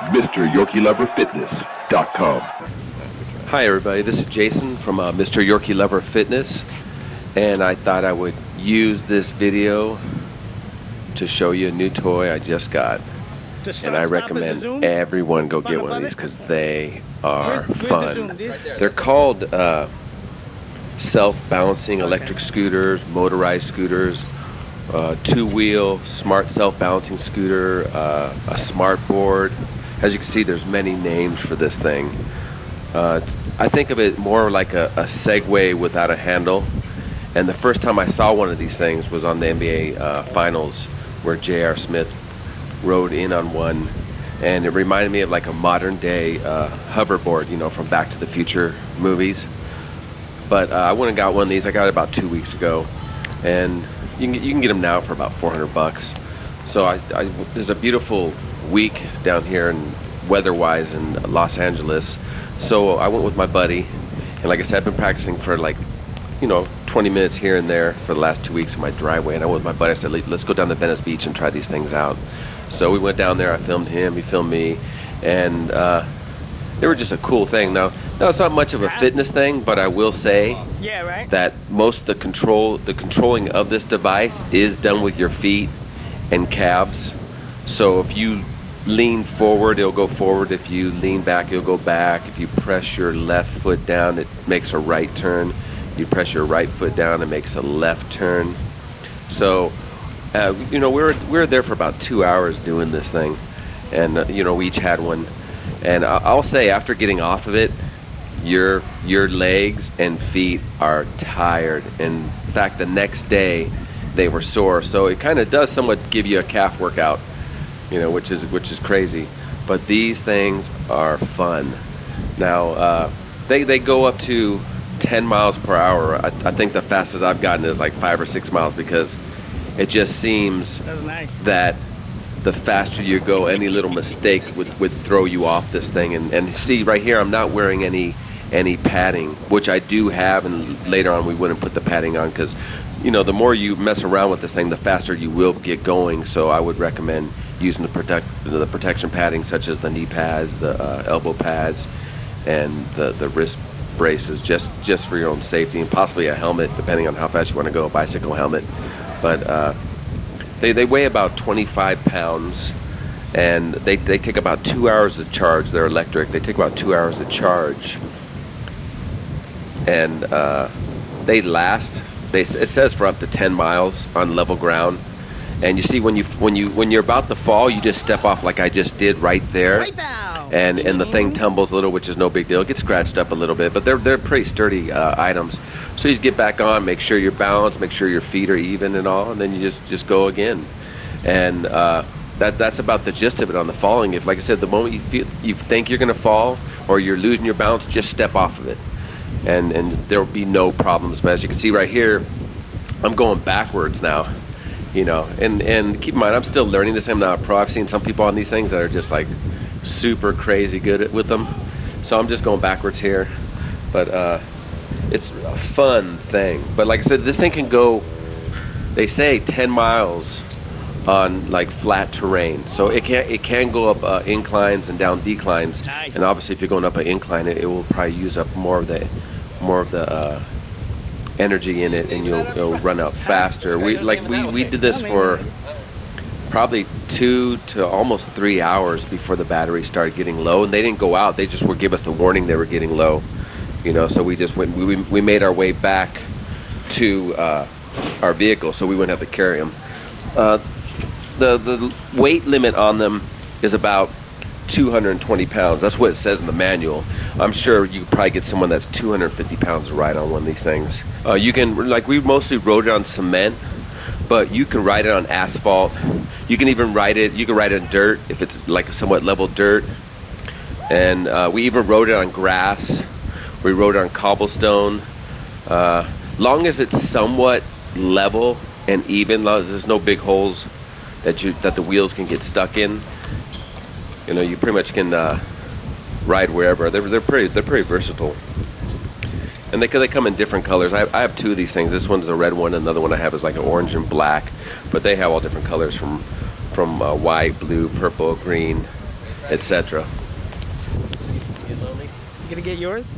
MrYorkieLoverFitness.com. Hi everybody, this is Jason from Mr. Yorkie Lover Fitness, and I thought I would use this video to show you a new toy I just got. And I recommend everyone go get one of these because they are fun. They're called self-balancing electric scooters, motorized scooters, two-wheel smart self-balancing scooter, a smart board. As you can see, there's many names for this thing. I think of it more like a Segway without a handle. And the first time I saw one of these things was on the NBA Finals, where J.R. Smith rode in on one, and it reminded me of like a modern day hoverboard, you know, from Back to the Future movies. But I went and got one of these. I got it about 2 weeks ago, and you can get them now for about $400. So there's a beautiful week down here, and weather-wise in Los Angeles. So I went with my buddy, and like I said, I've been practicing for like, 20 minutes here and there for the last 2 weeks in my driveway. And I went with my buddy. I said, let's go down to Venice Beach and try these things out. So we went down there. I filmed him. He filmed me, and they were just a cool thing. Now, it's not much of a fitness thing, but I will say that most of the controlling of this device is done with your feet and calves. So if you lean forward, it'll go forward. If you lean back, it'll go back. If you press your left foot down, it makes a right turn. You press your right foot down, it makes a left turn. So, we were there for about 2 hours doing this thing, and we each had one. And I'll say, after getting off of it, your legs and feet are tired. And in fact, the next day they were sore. So it kind of does somewhat give you a calf workout, which is crazy. But these things are fun. Now they go up to 10 miles per hour. I think the fastest I've gotten is like 5 or 6 miles, because it just seems that the faster you go, any little mistake would throw you off this thing. And see right here, I'm not wearing any padding, which I do have, and later on we wouldn't put the padding on, because the more you mess around with this thing, the faster you will get going. So I would recommend using the protection padding, such as the knee pads, the elbow pads, and the wrist braces, just for your own safety, and possibly a helmet depending on how fast you want to go, a bicycle helmet. But they weigh about 25 pounds, and they take about 2 hours to charge. They're electric. They take about 2 hours to charge, and they last. It says for up to 10 miles on level ground. And you see, when you're about to fall, you just step off like I just did right there, and the thing tumbles a little, which is no big deal. It gets scratched up a little bit, but they're pretty sturdy items. So you just get back on, make sure you're balanced, make sure your feet are even and all, and then you just go again. And that's about the gist of it on the falling. If, like I said, the moment you think you're gonna fall or you're losing your balance, just step off of it, and there will be no problems. But as you can see right here, I'm going backwards now. And keep in mind, I'm still learning this. I'm not a pro. I've seen some people on these things that are just like super crazy good with them. So I'm just going backwards here. But it's a fun thing. But like I said, this thing can go, they say, 10 miles on like flat terrain. So it can go up inclines and down declines. Nice. And obviously, if you're going up an incline, it will probably use up more of the energy in it, and you'll run out faster. We did this for probably 2 to almost 3 hours before the battery started getting low, and they didn't go out. They just give us the warning they were getting low, so we just went. We made our way back to our vehicle, so we wouldn't have to carry them. The weight limit on them is about 220 pounds. That's what it says in the manual. I'm sure you could probably get someone that's 250 pounds to ride on one of these things. You can, we mostly rode it on cement, but you can ride it on asphalt. You can even ride it in dirt if it's like a somewhat level dirt. And we even rode it on grass. We rode it on cobblestone. Long as it's somewhat level and even, there's no big holes that the wheels can get stuck in. You pretty much can ride wherever. They're pretty versatile, and they come in different colors. I have two of these things. This one's a red one. Another one I have is like an orange and black, but they have all different colors from white, blue, purple, green, etc. You gonna get yours?